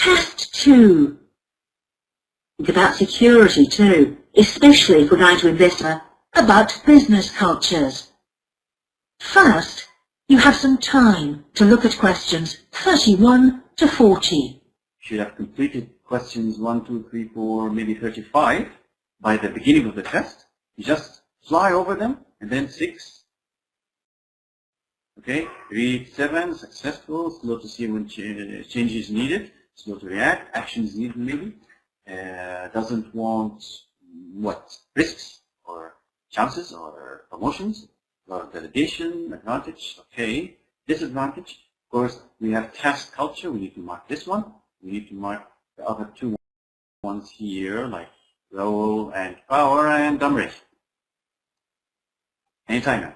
Test 2. Think about security too, especially if we're going to investigate about business cultures. First, you have some time to look at questions 31 to 40. You should have completed questions 1, 2, 3, 4, maybe 35 by the beginning of the test. You just fly over them, and then 6. Okay, read 7, successful, slow to see when change is needed, slow to react, action is needed maybe, doesn't want what? Risks or chances or promotions, or delegation, advantage, okay, disadvantage. Of course, we have task culture, we need to mark this one, we need to mark the other 2 ones here, like role and power and dumb race. Anytime now.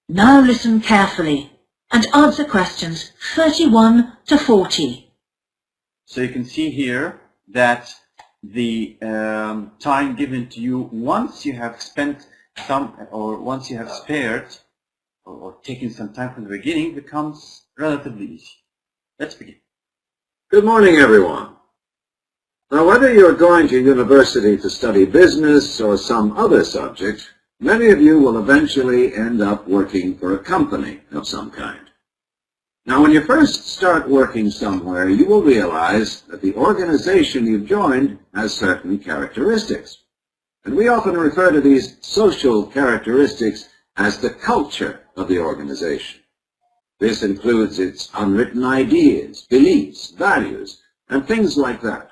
Now listen carefully and answer questions 31 to 40. So you can see here that the time given to you once you have spent some, or once you have spared or taken some time from the beginning, becomes relatively easy. Let's begin. Good morning, everyone. Now, whether you're going to university to study business or some other subject, many of you will eventually end up working for a company of some kind. Now, when you first start working somewhere, you will realize that the organization you've joined has certain characteristics. And we often refer to these social characteristics as the culture of the organization. This includes its unwritten ideas, beliefs, values, and things like that.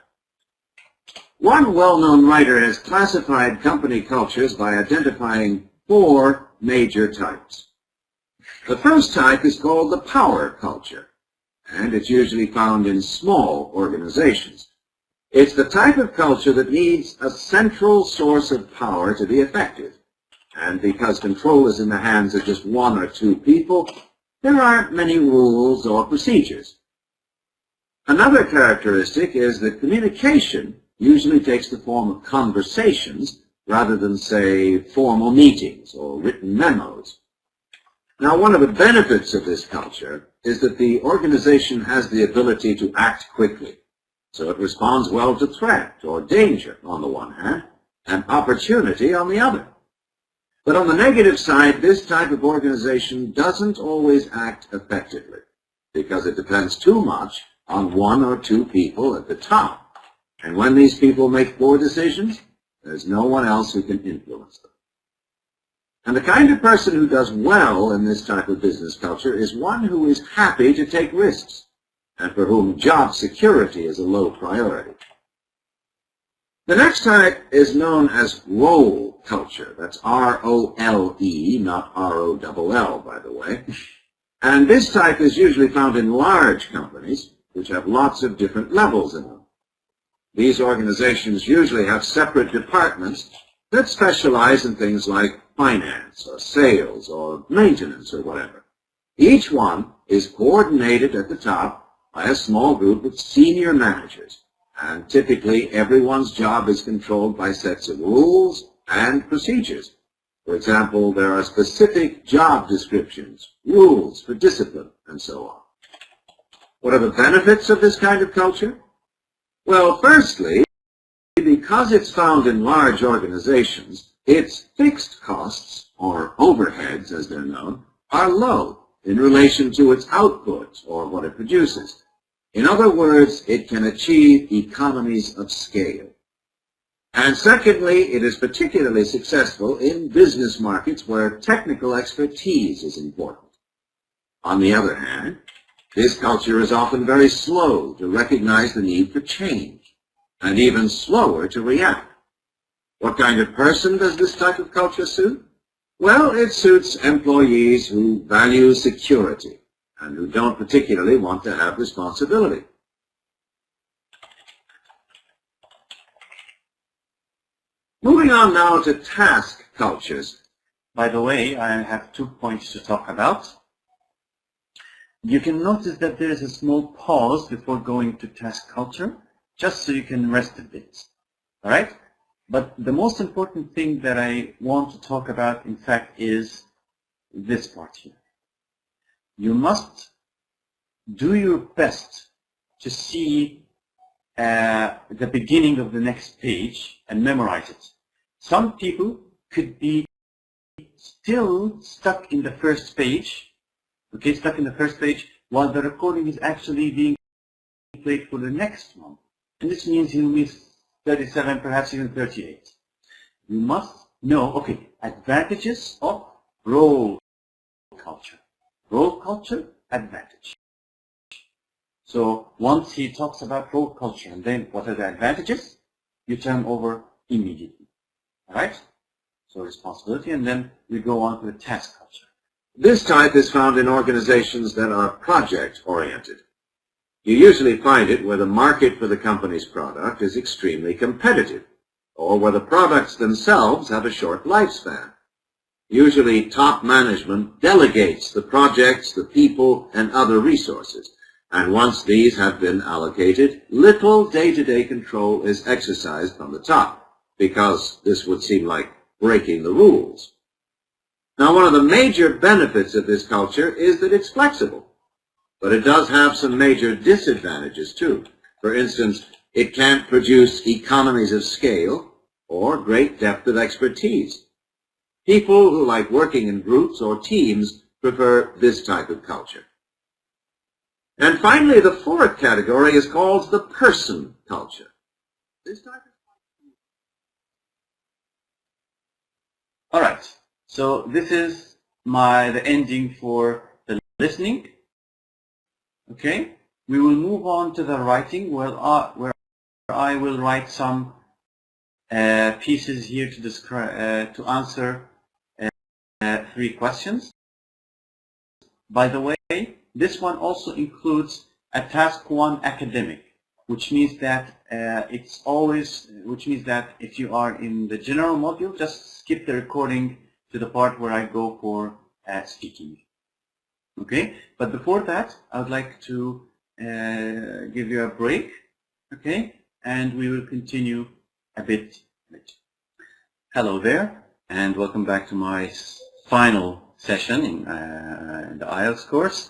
One well-known writer has classified company cultures by identifying 4 major types. The first type is called the power culture, and it's usually found in small organizations. It's the type of culture that needs a central source of power to be effective. And because control is in the hands of just 1 or 2 people, there aren't many rules or procedures. Another characteristic is that communication usually takes the form of conversations rather than, say, formal meetings or written memos. Now, one of the benefits of this culture is that the organization has the ability to act quickly. So it responds well to threat or danger on the one hand, and opportunity on the other. But on the negative side, this type of organization doesn't always act effectively because it depends too much on 1 or 2 people at the top. And when these people make poor decisions, there's no one else who can influence them. And the kind of person who does well in this type of business culture is one who is happy to take risks and for whom job security is a low priority. The next type is known as role culture. That's R-O-L-E, not R-O-L-L, by the way. And this type is usually found in large companies, which have lots of different levels in them. These organizations usually have separate departments that specialize in things like finance or sales or maintenance or whatever. Each one is coordinated at the top by a small group of senior managers, and typically everyone's job is controlled by sets of rules and procedures. For example, there are specific job descriptions, rules for discipline, and so on. What are the benefits of this kind of culture? Well, firstly, because it's found in large organizations, its fixed costs, or overheads as they're known, are low in relation to its output, or what it produces. In other words, it can achieve economies of scale. And secondly, it is particularly successful in business markets where technical expertise is important. On the other hand, this culture is often very slow to recognize the need for change, and even slower to react. What kind of person does this type of culture suit? Well, it suits employees who value security and who don't particularly want to have responsibility. Moving on now to task cultures. By the way, I have 2 points to talk about. You can notice that there is a small pause before going to task culture, just so you can rest a bit. All right? But the most important thing that I want to talk about, in fact, is this part here. You must do your best to see the beginning of the next page and memorize it. Some people could be still stuck in the first page, okay, stuck in the first page while the recording is actually being played for the next one. And this means you'll miss 37, perhaps even 38. You must know, okay, advantages of role culture. Role culture, advantage. So once he talks about role culture and then what are the advantages, you turn over immediately. Alright? So responsibility, and then we go on to the task culture. This type is found in organizations that are project-oriented. You usually find it where the market for the company's product is extremely competitive, or where the products themselves have a short lifespan. Usually, top management delegates the projects, the people, and other resources, and once these have been allocated, little day-to-day control is exercised from the top, because this would seem like breaking the rules. Now, one of the major benefits of this culture is that it's flexible, but it does have some major disadvantages too. For instance, it can't produce economies of scale or great depth of expertise. People who like working in groups or teams prefer this type of culture. And finally, the fourth category is called the person culture. This type of All right, so this is the ending for the listening. Okay, we will move on to the writing, where I will write some pieces here to describe to answer 3 questions. By the way, this one also includes a task 1 academic, which means that if you are in the general module, just skip the recording to the part where I go for speaking. Okay, but before that, I would like to give you a break. Okay, and we will continue a bit later. Hello there, and welcome back to my final session in the IELTS course.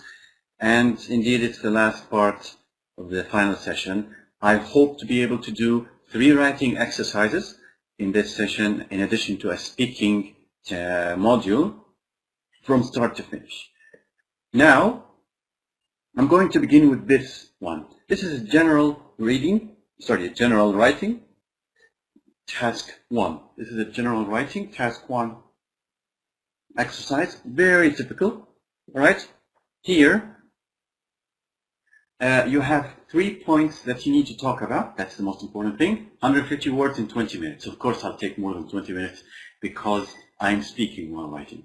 And indeed, it's the last part of the final session. I hope to be able to do 3 writing exercises in this session, in addition to a speaking module from start to finish. Now, I'm going to begin with this one. This is general writing, task 1. This is a general writing, task 1 exercise, very typical. All right, here you have 3 points that you need to talk about. That's the most important thing. 150 words in 20 minutes. Of course, I'll take more than 20 minutes because I'm speaking while writing.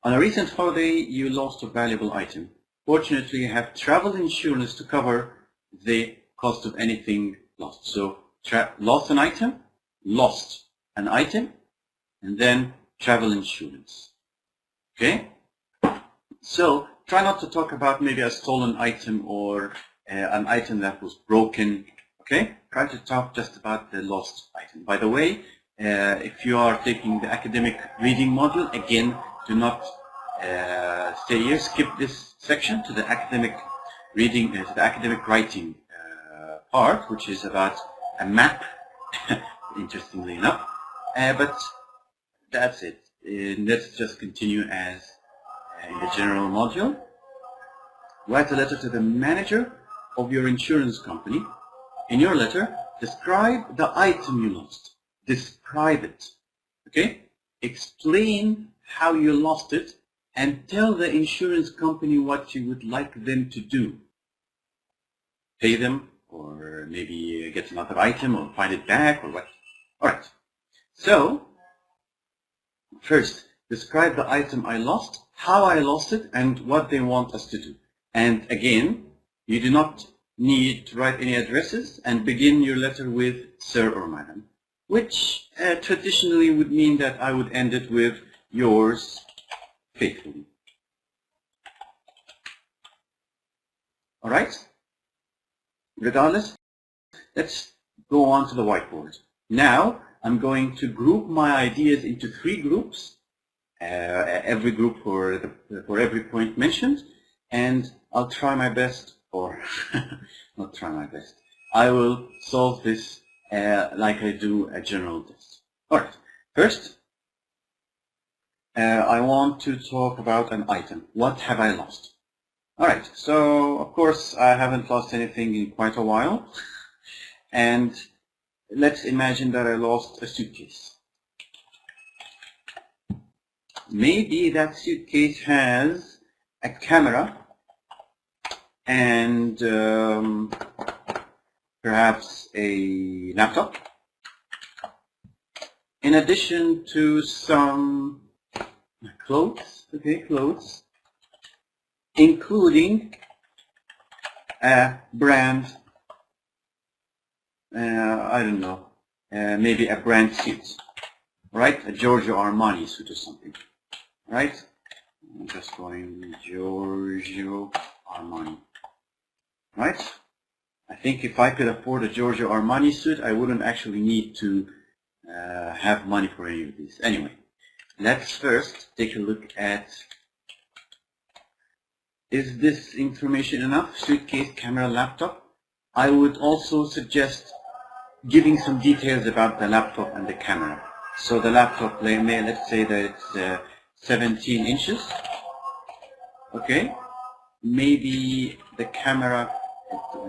On a recent holiday, you lost a valuable item. Fortunately, you have travel insurance to cover the cost of anything lost. So, lost an item, and then travel insurance. Okay? So, try not to talk about maybe a stolen item or an item that was broken. Okay? Try to talk just about the lost item. By the way, if you are taking the academic reading module, again, do not stay here. Skip this section to the academic reading, to the academic writing part, which is about a map, interestingly enough. But that's it. Let's just continue as in the general module. Write a letter to the manager of your insurance company. In your letter, describe the item you lost. Describe it. Okay? Explain how you lost it and tell the insurance company what you would like them to do. Pay them, or maybe get another item, or find it back, or what. Alright. So, first, describe the item I lost, how I lost it, and what they want us to do. And again, you do not need to write any addresses, and begin your letter with Sir or Madam, which traditionally would mean that I would end it with yours faithfully. Alright? Regardless, let's go on to the whiteboard. Now, I'm going to group my ideas into 3 groups, every group for every point mentioned, and I'll try my best or not try my best. I will solve this like I do a general test. Alright, first I want to talk about an item. What have I lost? Alright, so of course I haven't lost anything in quite a while. And let's imagine that I lost a suitcase. Maybe that suitcase has a camera and perhaps a laptop, in addition to some clothes, including a brand, I don't know, maybe a brand suit, right? A Giorgio Armani suit or something, right? I'm just going Giorgio Armani, right? I think if I could afford a Giorgio Armani suit, I wouldn't actually need to have money for any of these. Anyway, let's first take a look at, is this information enough? Suitcase, camera, laptop. I would also suggest giving some details about the laptop and the camera. So the laptop, let's say that it's 17 inches. Okay. Maybe the camera,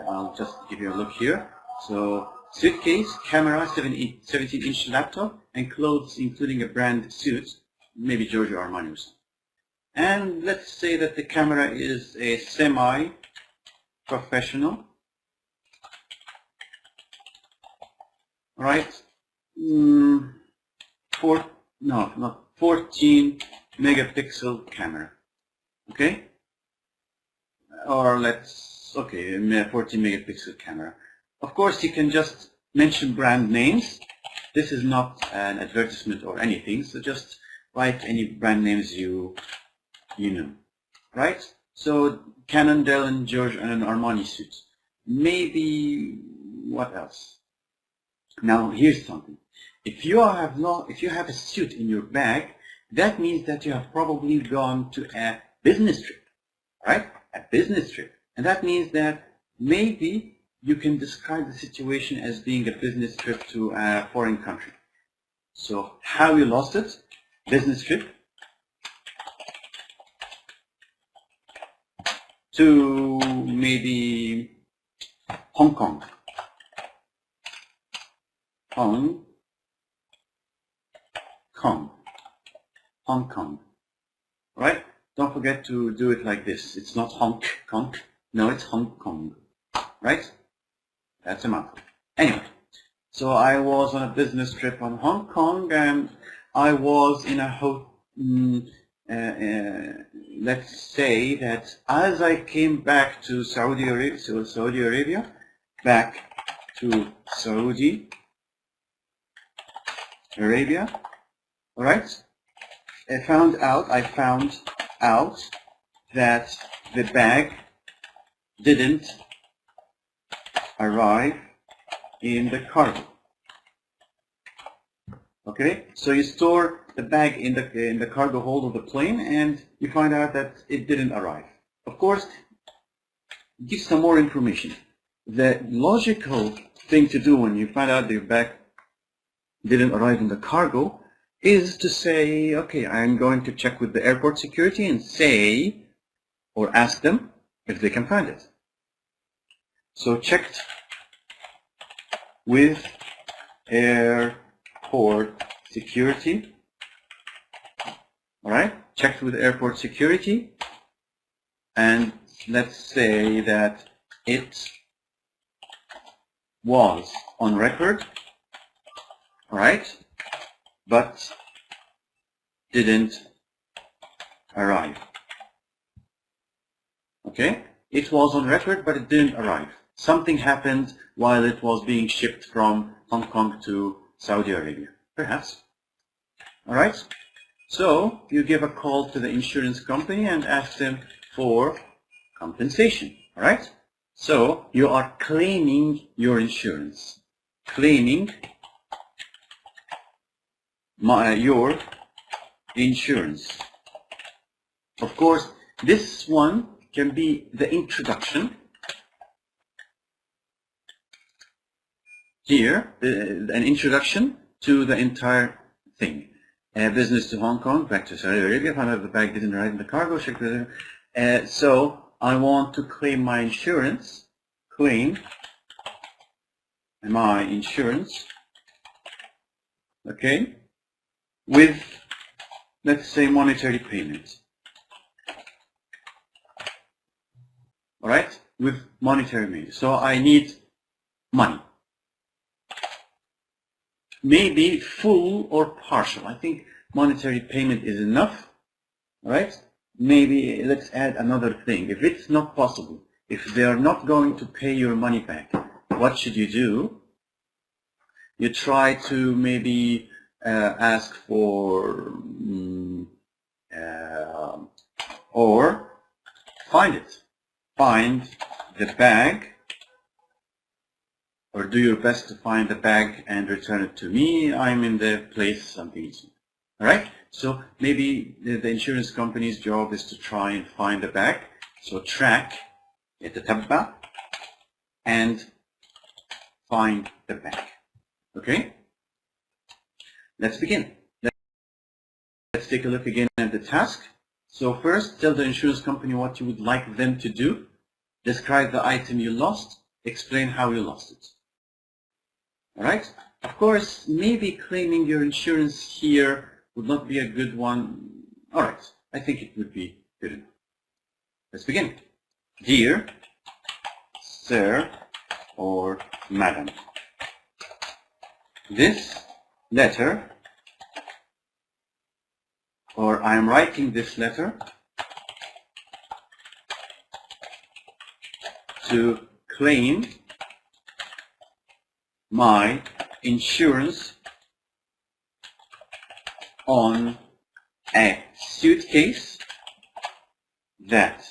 I'll just give you a look here. So suitcase, camera, 17-inch laptop, and clothes including a brand suit, maybe Giorgio Armani or something. And let's say that the camera is a semi-professional, right? 14 megapixel camera, okay? Or let's, okay, 14 megapixel camera. Of course, you can just mention brand names. This is not an advertisement or anything, so just write any brand names you know, right? So Canon, Dell, and Giorgio, and an Armani suit. Maybe what else? Now here's something. If you have a suit in your bag, that means that you have probably gone to a business trip, right? A business trip, and that means that maybe you can describe the situation as being a business trip to a foreign country. So how you lost it? Business trip to maybe Hong Kong. Hong Kong, right? Don't forget to do it like this. It's not Hong Kong. No, it's Hong Kong, right? That's a mouthful. Anyway, so I was on a business trip on Hong Kong, and I was in a let's say that as I came back to Saudi Arabia, all right? I found out that the bag didn't arrive in the cargo. Okay, so you store the bag in the cargo hold of the plane, and you find out that it didn't arrive. Of course, give some more information. The logical thing to do when you find out that your bag didn't arrive in the cargo is to say, okay, I'm going to check with the airport security and say, or ask them if they can find it. So checked with airport security. All right, checked with airport security, and let's say that it was on record, all right, but didn't arrive. Okay, it was on record, but it didn't arrive. Something happened while it was being shipped from Hong Kong to Saudi Arabia, perhaps. All right, so you give a call to the insurance company and ask them for compensation. All right, so you are claiming your insurance, claiming your insurance. Of course, this one can be the introduction, here an introduction to the entire thing. Business to Hong Kong, back to Saudi Arabia. Found out the bag didn't arrive in the cargo. So I want to claim my insurance. Claim my insurance. Okay, with, let's say, monetary payment. All right, with monetary payment. So I need money. Maybe full or partial. I think monetary payment is enough. All right. Maybe let's add another thing. If it's not possible, if they are not going to pay your money back, what should you do? You try to maybe ask for or find it. Find the bag, or do your best to find the bag and return it to me. I'm in the place something. All right. So maybe the insurance company's job is to try and find the bag. So track يتتبع and find the bag. Okay. Let's begin. Let's take a look again at the task. So first, tell the insurance company what you would like them to do. Describe the item you lost. Explain how you lost it. All right. Of course, maybe claiming your insurance here would not be a good one. All right. I think it would be good enough. Let's begin. Dear Sir or Madam, this letter, or I am writing this letter to claim my insurance on a suitcase that,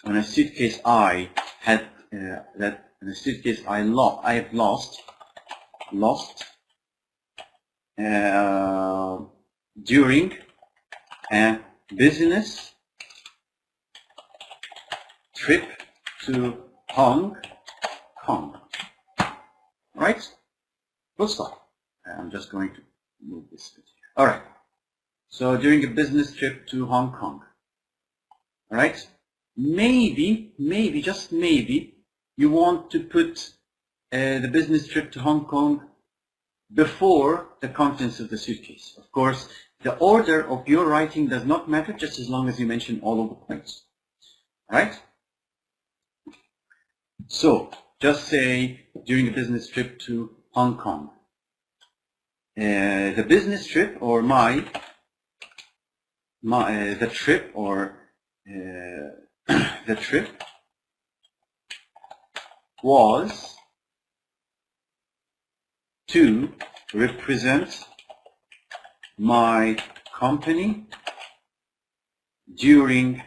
on a suitcase I had, that in a suitcase I have lost during a business trip to Hong Kong. Right? Full stop. I'm just going to move this bit here. All right. So during a business trip to Hong Kong. All right. Maybe, just maybe, you want to put the business trip to Hong Kong before the contents of the suitcase. Of course, the order of your writing does not matter, just as long as you mention all of the points. All right? So, just say during a business trip to Hong Kong. The business trip, or the trip, or the trip was to represent my company during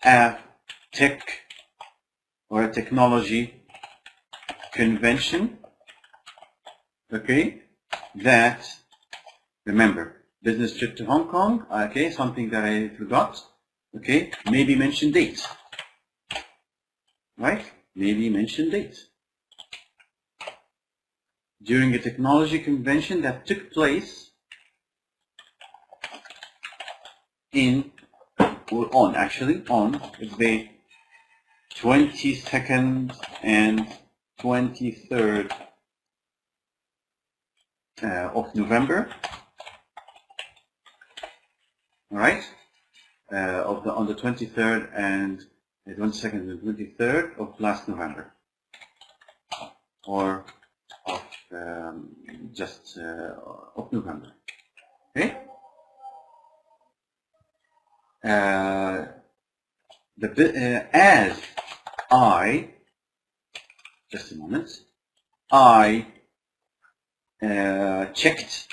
a tech or a technology convention. Okay, that, remember, business trip to Hong Kong. Okay, something that I forgot. Okay, maybe mention dates. Right? Maybe mention dates. During a technology convention that took place in, or on the 22nd and 23rd of November. All right, on the 23rd and 22nd and 23rd of last November, or of of November. Okay. As I, just a moment, I checked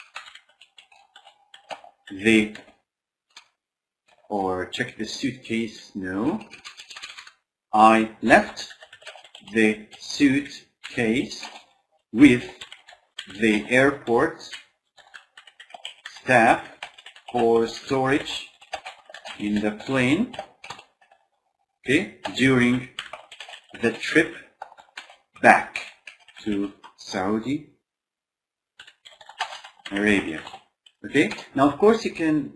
the suitcase. No, I left the suitcase with the airport staff for storage in the plane. Okay, during the trip back to Saudi Arabia. Okay. Now, of course, you can.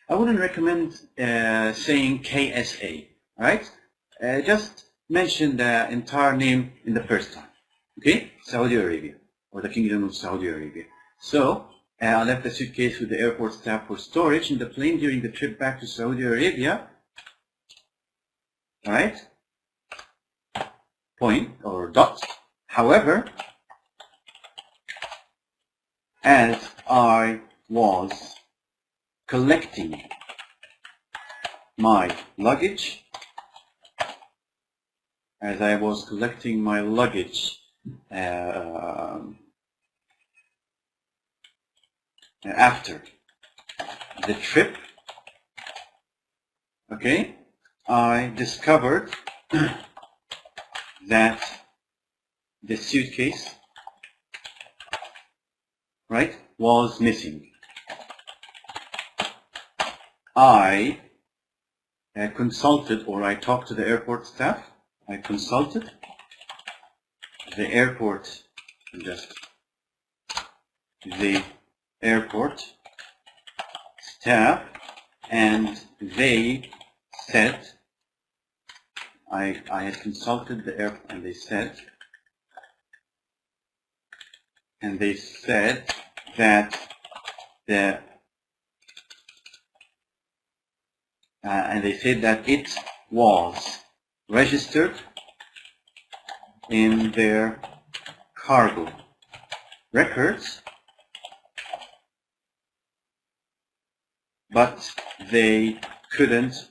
I wouldn't recommend saying KSA. All right. Just mention the entire name in the first time. Okay. Saudi Arabia, or the Kingdom of Saudi Arabia. So I left the suitcase with the airport staff for storage in the plane during the trip back to Saudi Arabia. All right. Point or dot. However, as I was collecting my luggage, after the trip, okay, I discovered that the suitcase, right, was missing. I consulted, or I talked to the airport staff. I consulted the airport staff, and they said, I had consulted the airport, and they said that it was registered in their cargo records, but they couldn't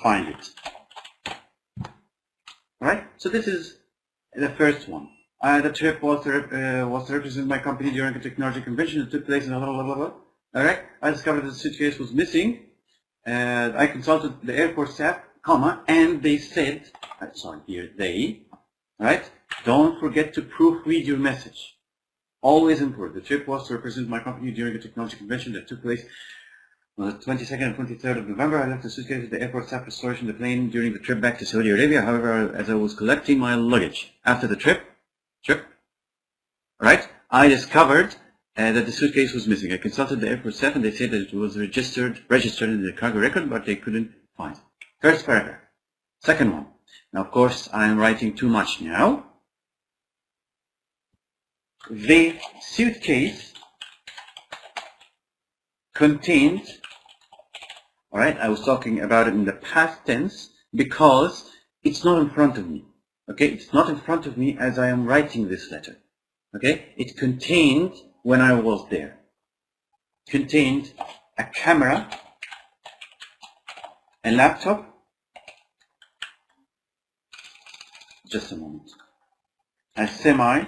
find it. All right. So this is the first one. The trip was to represent my company during a technology convention that took place in blah, blah, blah, blah. All right. I discovered the suitcase was missing. I consulted the airport staff, and they said, right? Don't forget to proofread your message. Always important. The trip was to represent my company during a technology convention that took place on the 22nd and 23rd of November. I left the suitcase at the airport staff for storage in the plane during the trip back to Saudi Arabia. However, as I was collecting my luggage after the trip, right, I discovered that the suitcase was missing. I consulted the airport staff, and they said that it was registered in the cargo record, but they couldn't find it. First paragraph. Second one. Now, of course, I'm writing too much now. The suitcase contained, all right, I was talking about it in the past tense because it's not in front of me. Okay, it's not in front of me as I am writing this letter. Okay, it contained, when I was there, contained a camera, a laptop, just a moment, a semi,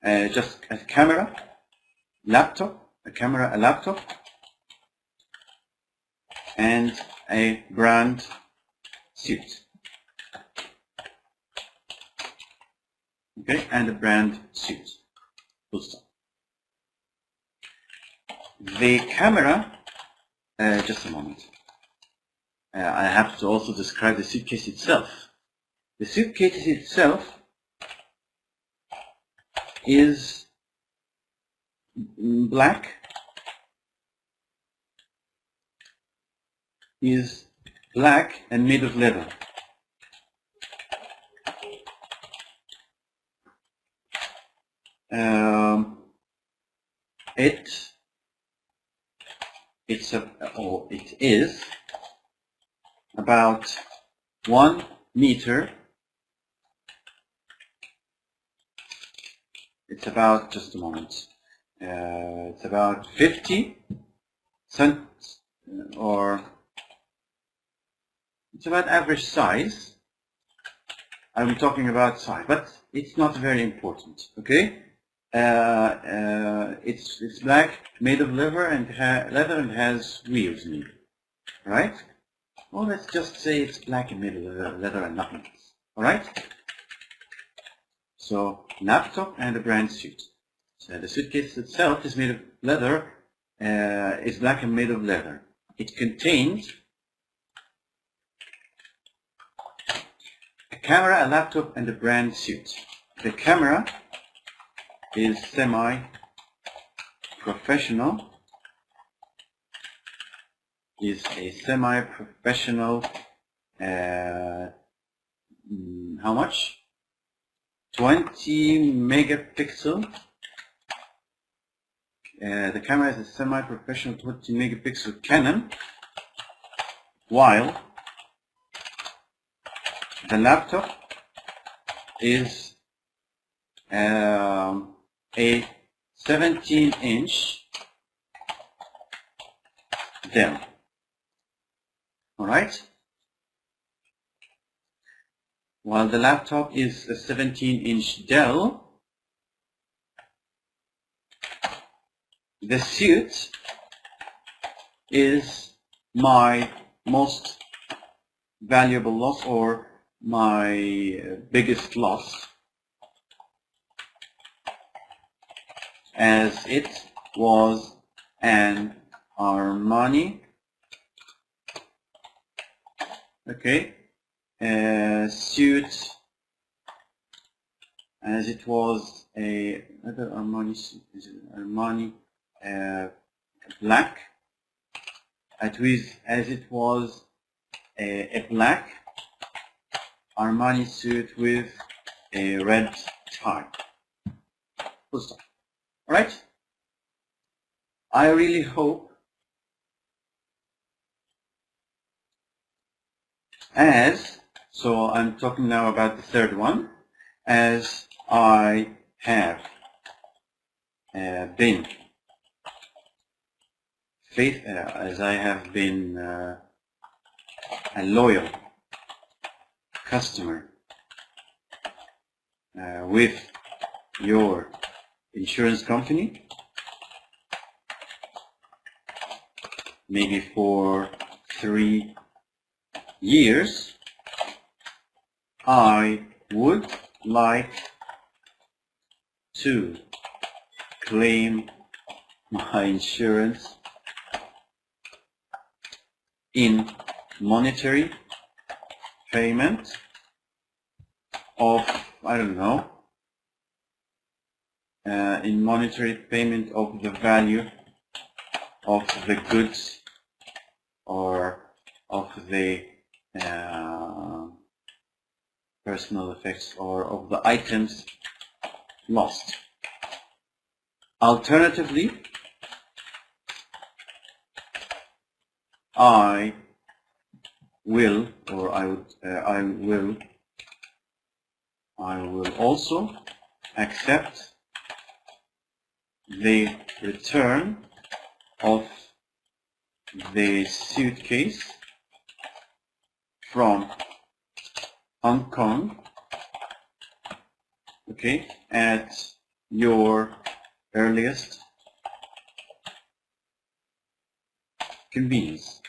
just a camera, laptop, a laptop, and a brand suit. Okay, and a brand suit. Full stop. The camera, just a moment. I have to also describe the suitcase itself. The suitcase itself is black, and made of leather. It is about 1 meter. It's about, just a moment. It's about 50 cents, or it's about average size. I'm talking about size, but it's not very important. Okay. It's black, made of leather, and has wheels in it, right? Well, let's just say it's black and made of leather and nothing else. All right. So laptop and a brand suit. So the suitcase itself is made of leather, is black and made of leather. It contains camera, a laptop, and a brand suit. The camera is semi-professional. Is a semi-professional. How much? 20 megapixel. The camera is a semi-professional 20 megapixel Canon, while the laptop is a 17-inch Dell. All right. While the laptop is a 17-inch Dell, the suit is my most valuable loss, or my biggest loss, as it was an Armani, okay, suit, as it was another Armani suit, is it Armani black, as it was a black Armani suit with a red tie. Full stop. Alright? I really hope, so I'm talking now about the third one, as I have been a loyal customer with your insurance company, maybe for 3 years, I would like to claim my insurance in monetary payment of, I don't know, in monetary payment of the value of the goods or of the personal effects or of the items lost. Alternatively, I will also accept the return of the suitcase from Hong Kong, okay, at your earliest convenience.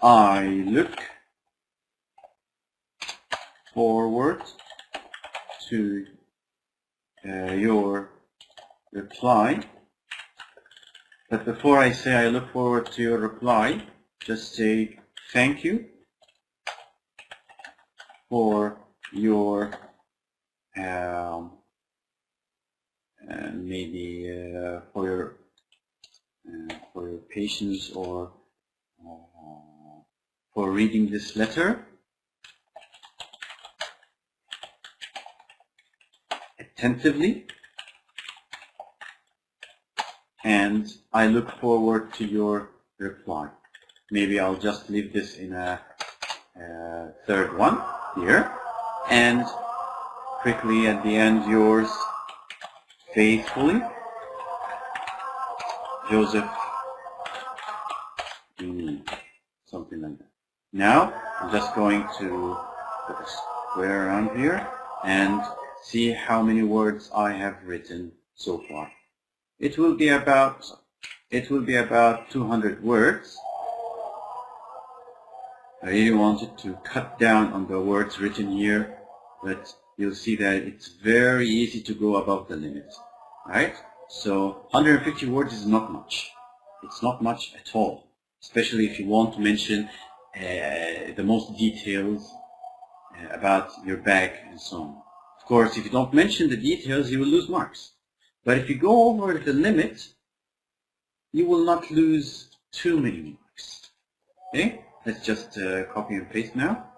I look forward to your reply, but before I say I look forward to your reply, just say thank you for your for your patience, or for reading this letter attentively, and I look forward to your reply. Maybe I'll just leave this in a third one here, and quickly at the end, yours faithfully, Joseph, something like that. Now I'm just going to put a square around here and see how many words I have written so far. It will be about 200 words. I really wanted to cut down on the words written here, but you'll see that it's very easy to go above the limit, right? So 150 words is not much. It's not much at all, especially if you want to mention the most details about your bag and so on. Of course, if you don't mention the details, you will lose marks. But if you go over the limit, you will not lose too many marks. Okay, let's just copy and paste now.